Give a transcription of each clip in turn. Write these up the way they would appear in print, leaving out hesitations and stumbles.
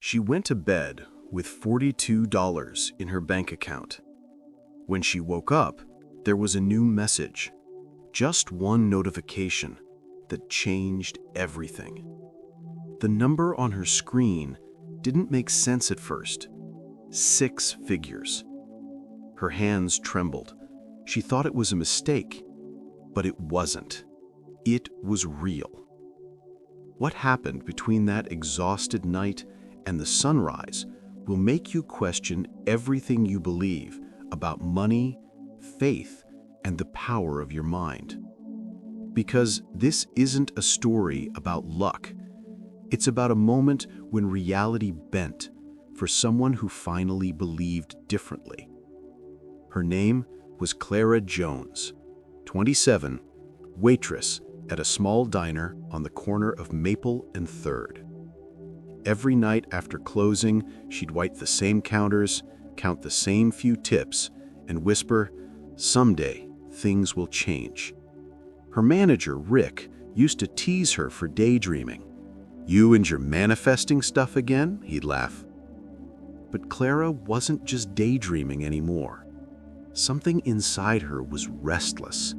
She went to bed with $42 in her bank account. When she woke up, there was a new message. Just one notification that changed everything. The number on her screen didn't make sense at first. 6 figures. Her hands trembled. She thought it was a mistake, but it wasn't. It was real. What happened between that exhausted night and the sunrise will make you question everything you believe about money, faith, and the power of your mind. Because this isn't a story about luck. It's about a moment when reality bent for someone who finally believed differently. Her name was Clara Jones, 27, waitress at a small diner on the corner of Maple and 3rd. Every night after closing, she'd wipe the same counters, count the same few tips, and whisper, "Someday, things will change." Her manager, Rick, used to tease her for daydreaming. "You and your manifesting stuff again?" he'd laugh. But Clara wasn't just daydreaming anymore. Something inside her was restless,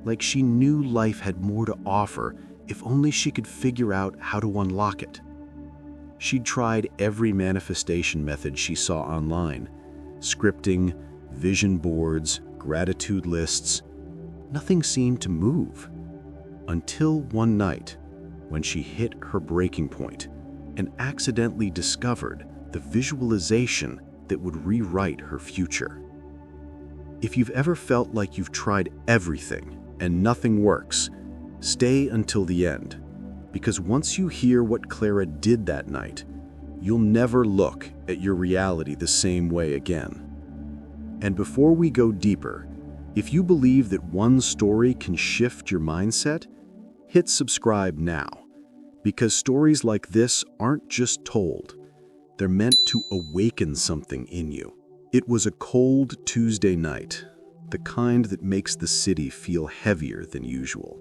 like she knew life had more to offer if only she could figure out how to unlock it. She'd tried every manifestation method she saw online: scripting, vision boards, gratitude lists. Nothing seemed to move. Until one night, when she hit her breaking point and accidentally discovered the visualization that would rewrite her future. If you've ever felt like you've tried everything and nothing works, stay until the end, because once you hear what Clara did that night, you'll never look at your reality the same way again. And before we go deeper, if you believe that one story can shift your mindset, hit subscribe now, because stories like this aren't just told, they're meant to awaken something in you. It was a cold Tuesday night, the kind that makes the city feel heavier than usual.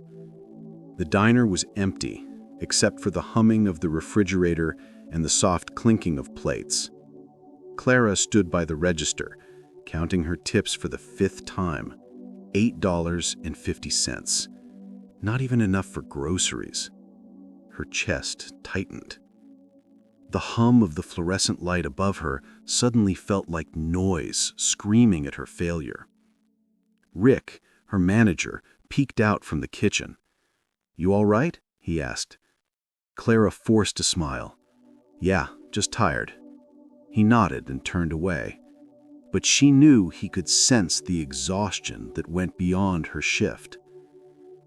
The diner was empty, except for the humming of the refrigerator and the soft clinking of plates. Clara stood by the register, counting her tips for the 5th time, $8.50. Not even enough for groceries. Her chest tightened. The hum of the fluorescent light above her suddenly felt like noise screaming at her failure. Rick, her manager, peeked out from the kitchen. "You all right?" he asked. Clara forced a smile. "Yeah, just tired." He nodded and turned away. But she knew he could sense the exhaustion that went beyond her shift.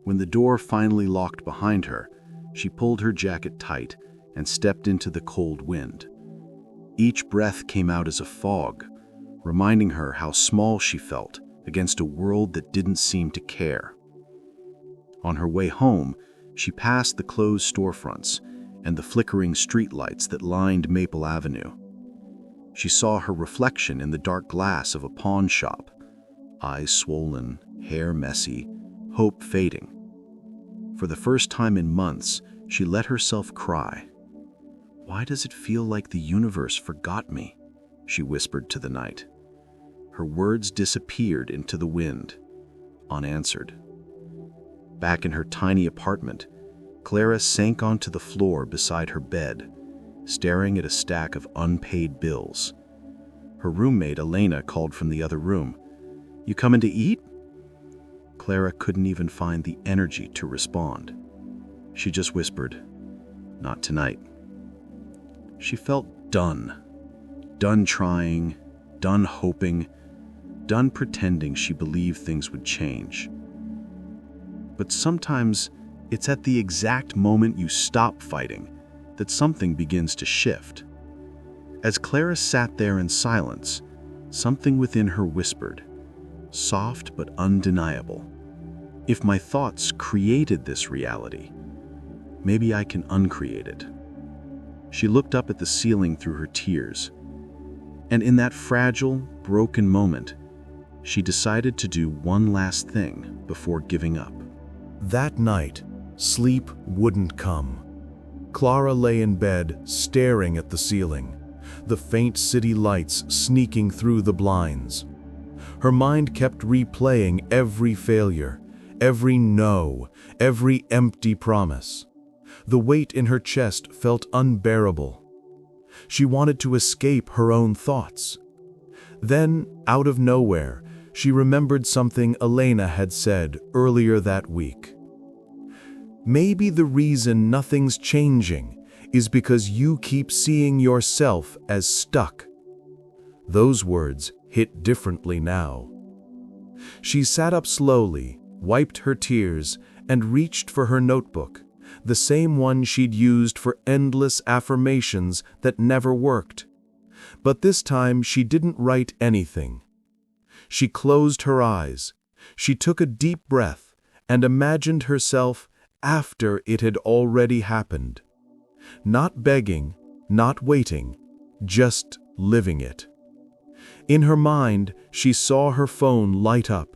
When the door finally locked behind her, she pulled her jacket tight and stepped into the cold wind. Each breath came out as a fog, reminding her how small she felt against a world that didn't seem to care. On her way home, she passed the closed storefronts and the flickering streetlights that lined Maple Avenue. She saw her reflection in the dark glass of a pawn shop, eyes swollen, hair messy, hope fading. For the first time in months, she let herself cry. "Why does it feel like the universe forgot me?" she whispered to the night. Her words disappeared into the wind, unanswered. Back in her tiny apartment, Clara sank onto the floor beside her bed, staring at a stack of unpaid bills. Her roommate, Elena, called from the other room. "You coming to eat?" Clara couldn't even find the energy to respond. She just whispered, "Not tonight." She felt done. Done trying, done hoping, done pretending she believed things would change. But sometimes it's at the exact moment you stop fighting that something begins to shift. As Clara sat there in silence, something within her whispered, soft but undeniable, "If my thoughts created this reality, maybe I can uncreate it." She looked up at the ceiling through her tears, and in that fragile, broken moment, she decided to do one last thing before giving up. That night, sleep wouldn't come. Clara lay in bed, staring at the ceiling, the faint city lights sneaking through the blinds. Her mind kept replaying every failure, every no, every empty promise. The weight in her chest felt unbearable. She wanted to escape her own thoughts. Then, out of nowhere, she remembered something Elena had said earlier that week. Maybe the reason nothing's changing is because you keep seeing yourself as stuck. Those words hit differently now. She sat up slowly, wiped her tears, and reached for her notebook, the same one she'd used for endless affirmations that never worked. But this time she didn't write anything. She closed her eyes. She took a deep breath and imagined herself after it had already happened. Not begging, not waiting, just living it. In her mind, she saw her phone light up,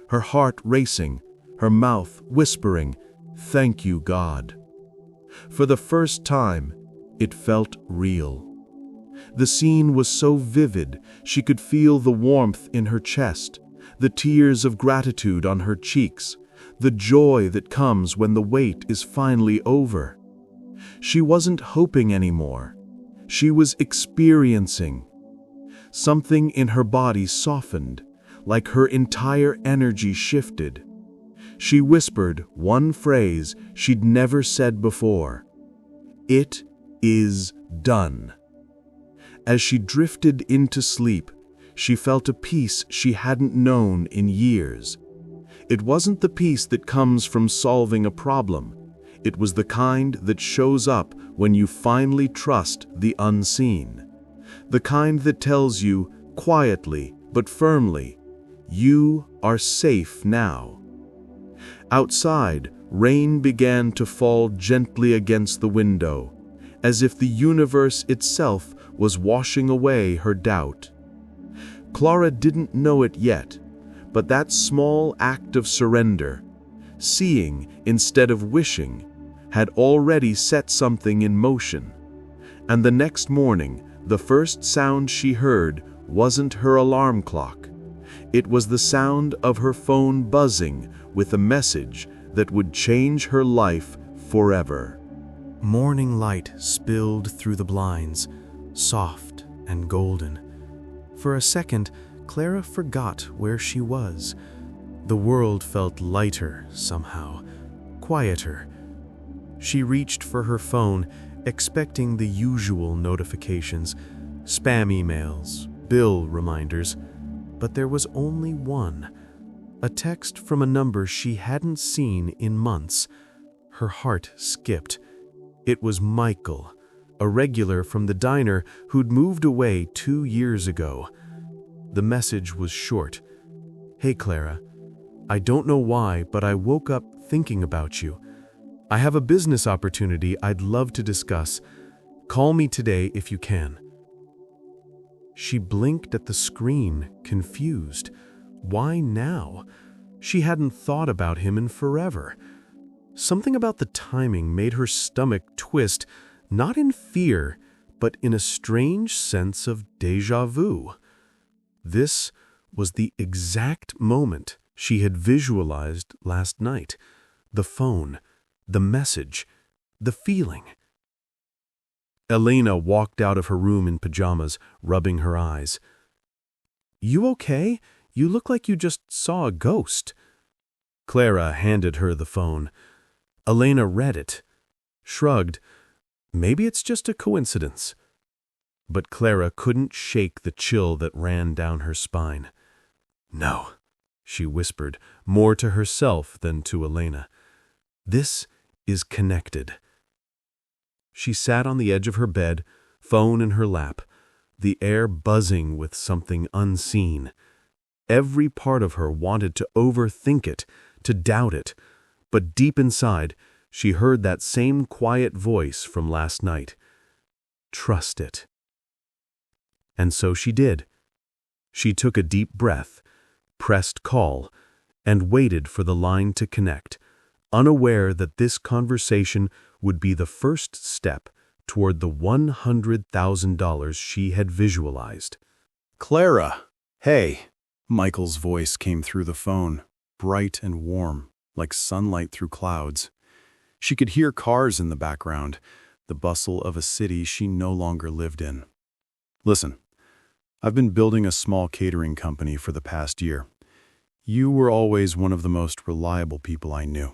her heart racing, her mouth whispering, "Thank you, God." For the first time, it felt real. The scene was so vivid, she could feel the warmth in her chest, the tears of gratitude on her cheeks, the joy that comes when the wait is finally over. She wasn't hoping anymore. She was experiencing. Something in her body softened, like her entire energy shifted. She whispered one phrase she'd never said before. "It is done." As she drifted into sleep, she felt a peace she hadn't known in years. It wasn't the peace that comes from solving a problem. It was the kind that shows up when you finally trust the unseen. The kind that tells you, quietly but firmly, you are safe now. Outside, rain began to fall gently against the window, as if the universe itself was washing away her doubt. Clara didn't know it yet, but that small act of surrender, seeing instead of wishing, had already set something in motion. And the next morning, the first sound she heard wasn't her alarm clock. It was the sound of her phone buzzing with a message that would change her life forever. Morning light spilled through the blinds, soft and golden. For a second, Clara forgot where she was. The world felt lighter somehow, quieter. She reached for her phone, expecting the usual notifications, spam emails, bill reminders, but there was only one. A text from a number she hadn't seen in months. Her heart skipped. It was Michael, a regular from the diner who'd moved away 2 years ago. The message was short. "Hey Clara, I don't know why, but I woke up thinking about you. I have a business opportunity I'd love to discuss. Call me today if you can." She blinked at the screen, confused. Why now? She hadn't thought about him in forever. Something about the timing made her stomach twist, not in fear, but in a strange sense of déjà vu. This was the exact moment she had visualized last night. The phone, the message, the feeling. Elena walked out of her room in pajamas, rubbing her eyes. "You okay? You look like you just saw a ghost." Clara handed her the phone. Elena read it, shrugged. Maybe it's just a coincidence. But Clara couldn't shake the chill that ran down her spine. "No," she whispered, more to herself than to Elena. "This is connected." She sat on the edge of her bed, phone in her lap, the air buzzing with something unseen. Every part of her wanted to overthink it, to doubt it, but deep inside, she heard that same quiet voice from last night. Trust it. And so she did. She took a deep breath, pressed call, and waited for the line to connect, unaware that this conversation would be the first step toward the $100,000 she had visualized. Clara! Hey! Michael's voice came through the phone, bright and warm, like sunlight through clouds. She could hear cars in the background, the bustle of a city she no longer lived in. Listen, I've been building a small catering company for the past year. You were always one of the most reliable people I knew.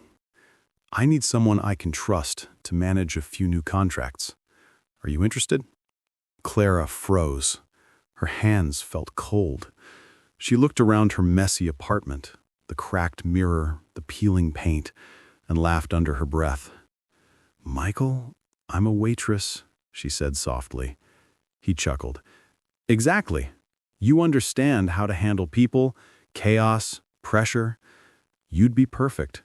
I need someone I can trust to manage a few new contracts. Are you interested? Clara froze. Her hands felt cold. She looked around her messy apartment, the cracked mirror, the peeling paint, and laughed under her breath. "Michael, I'm a waitress," she said softly. He chuckled. "Exactly. You understand how to handle people, chaos, pressure. You'd be perfect."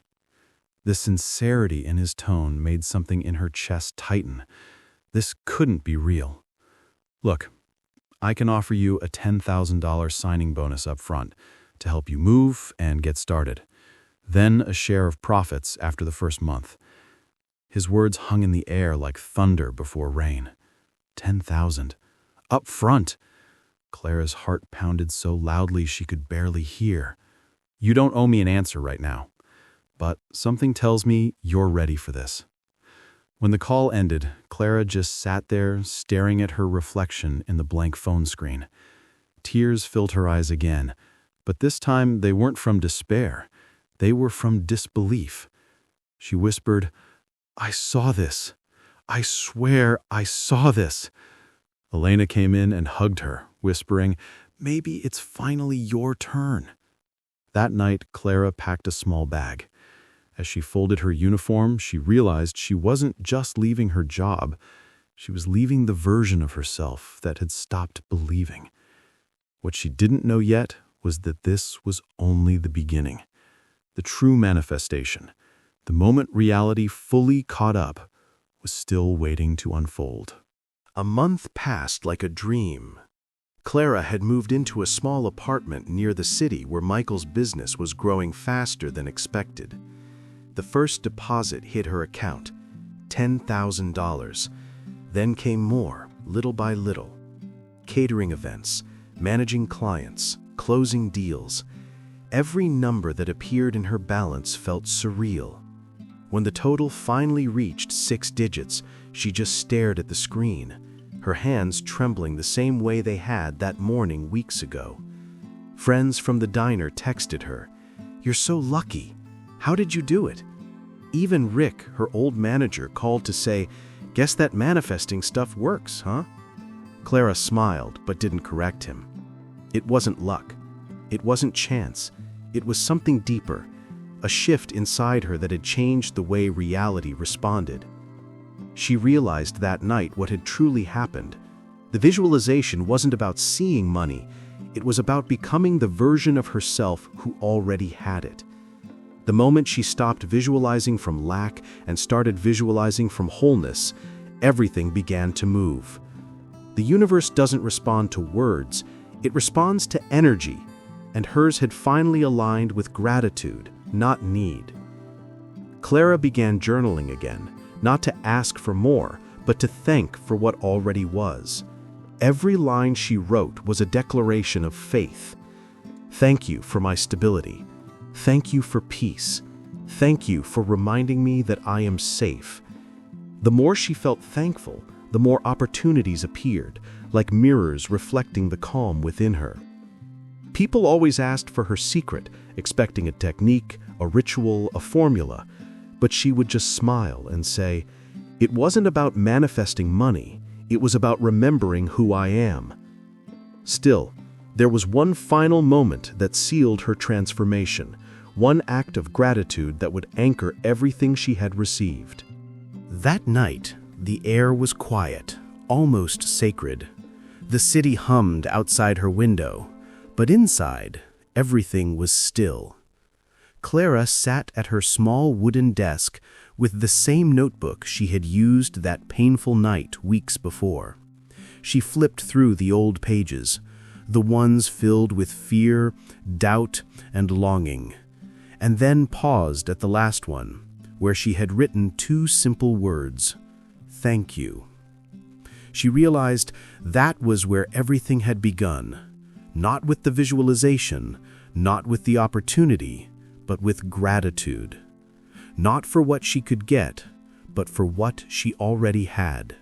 The sincerity in his tone made something in her chest tighten. This couldn't be real. "Look, I can offer you a $10,000 signing bonus up front to help you move and get started. Then a share of profits after the first month." His words hung in the air like thunder before rain. 10,000. Up front! Clara's heart pounded so loudly she could barely hear. "You don't owe me an answer right now, but something tells me you're ready for this." When the call ended, Clara just sat there staring at her reflection in the blank phone screen. Tears filled her eyes again, but this time they weren't from despair. They were from disbelief. She whispered, "I saw this. I swear I saw this." Elena came in and hugged her, whispering, "Maybe it's finally your turn." That night, Clara packed a small bag. As she folded her uniform, she realized she wasn't just leaving her job. She was leaving the version of herself that had stopped believing. What she didn't know yet was that this was only the beginning. The true manifestation, the moment reality fully caught up, was still waiting to unfold. A month passed like a dream. Clara had moved into a small apartment near the city where Michael's business was growing faster than expected. The first deposit hit her account, $10,000. Then came more, little by little. Catering events, managing clients, closing deals. Every number that appeared in her balance felt surreal. When the total finally reached 6 digits, she just stared at the screen, her hands trembling the same way they had that morning weeks ago. Friends from the diner texted her, "You're so lucky. How did you do it?" Even Rick, her old manager, called to say, "Guess that manifesting stuff works, huh?" Clara smiled but didn't correct him. It wasn't luck. It wasn't chance. It was something deeper, a shift inside her that had changed the way reality responded. She realized that night what had truly happened. The visualization wasn't about seeing money. It was about becoming the version of herself who already had it. The moment she stopped visualizing from lack and started visualizing from wholeness, everything began to move. The universe doesn't respond to words, it responds to energy, and hers had finally aligned with gratitude, not need. Clara began journaling again, not to ask for more, but to thank for what already was. Every line she wrote was a declaration of faith. "Thank you for my stability. Thank you for peace. Thank you for reminding me that I am safe." The more she felt thankful, the more opportunities appeared, like mirrors reflecting the calm within her. People always asked for her secret, expecting a technique, a ritual, a formula, but she would just smile and say, "It wasn't about manifesting money, it was about remembering who I am." Still, there was one final moment that sealed her transformation, one act of gratitude that would anchor everything she had received. That night, the air was quiet, almost sacred. The city hummed outside her window, but inside, everything was still. Clara sat at her small wooden desk with the same notebook she had used that painful night weeks before. She flipped through the old pages, the ones filled with fear, doubt, and longing, and then paused at the last one, where she had written 2 simple words, "Thank you." She realized that was where everything had begun, not with the visualization, not with the opportunity, but with gratitude. Not for what she could get, but for what she already had.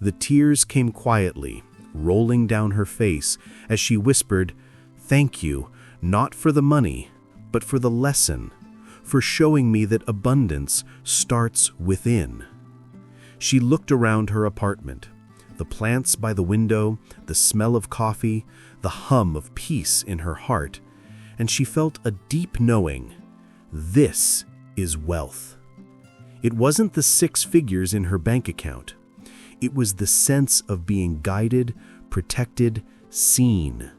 The tears came quietly, rolling down her face as she whispered, "Thank you, not for the money, but for the lesson, for showing me that abundance starts within." She looked around her apartment, the plants by the window, the smell of coffee, the hum of peace in her heart, and she felt a deep knowing. This is wealth. It wasn't the 6 figures in her bank account. It was the sense of being guided, protected, seen.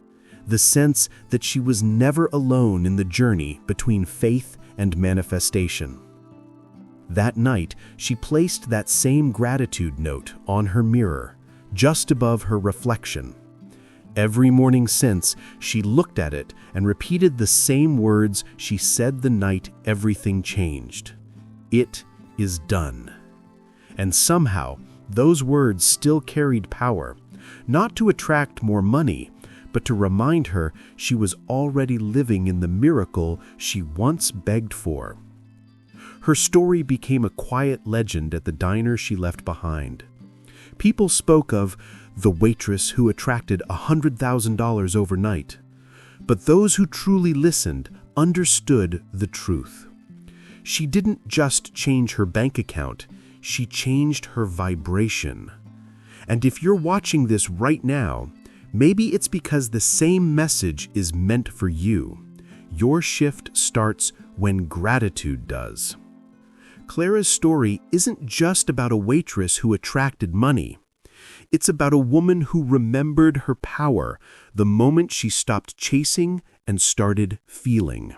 The sense that she was never alone in the journey between faith and manifestation. That night, she placed that same gratitude note on her mirror, just above her reflection. Every morning since, she looked at it and repeated the same words she said the night everything changed. "It is done." And somehow, those words still carried power, not to attract more money, but to remind her she was already living in the miracle she once begged for. Her story became a quiet legend at the diner she left behind. People spoke of the waitress who attracted $100,000 overnight, but those who truly listened understood the truth. She didn't just change her bank account, she changed her vibration. And if you're watching this right now, maybe it's because the same message is meant for you. Your shift starts when gratitude does. Clara's story isn't just about a waitress who attracted money. It's about a woman who remembered her power the moment she stopped chasing and started feeling.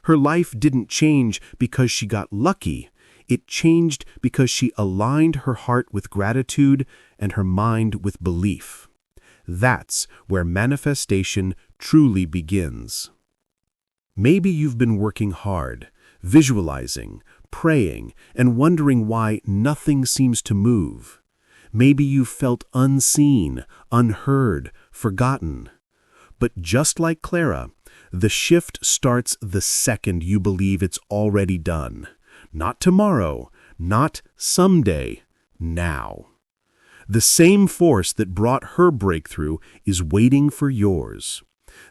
Her life didn't change because she got lucky. It changed because she aligned her heart with gratitude and her mind with belief. That's where manifestation truly begins. Maybe you've been working hard, visualizing, praying, and wondering why nothing seems to move. Maybe you felt unseen, unheard, forgotten. But just like Clara, the shift starts the second you believe it's already done. Not tomorrow, not someday, now. The same force that brought her breakthrough is waiting for yours.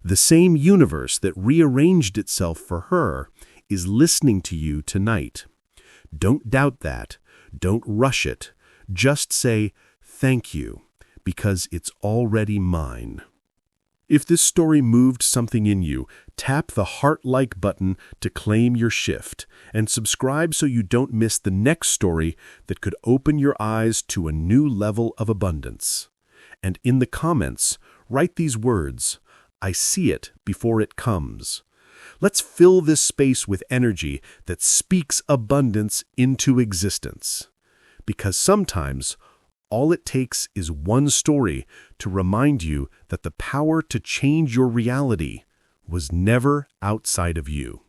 The same universe that rearranged itself for her is listening to you tonight. Don't doubt that. Don't rush it. Just say, "Thank you," because it's already mine. If this story moved something in you, tap the heart-like button to claim your shift, and subscribe so you don't miss the next story that could open your eyes to a new level of abundance. And in the comments, write these words, "I see it before it comes." Let's fill this space with energy that speaks abundance into existence. Because sometimes, all it takes is one story to remind you that the power to change your reality was never outside of you.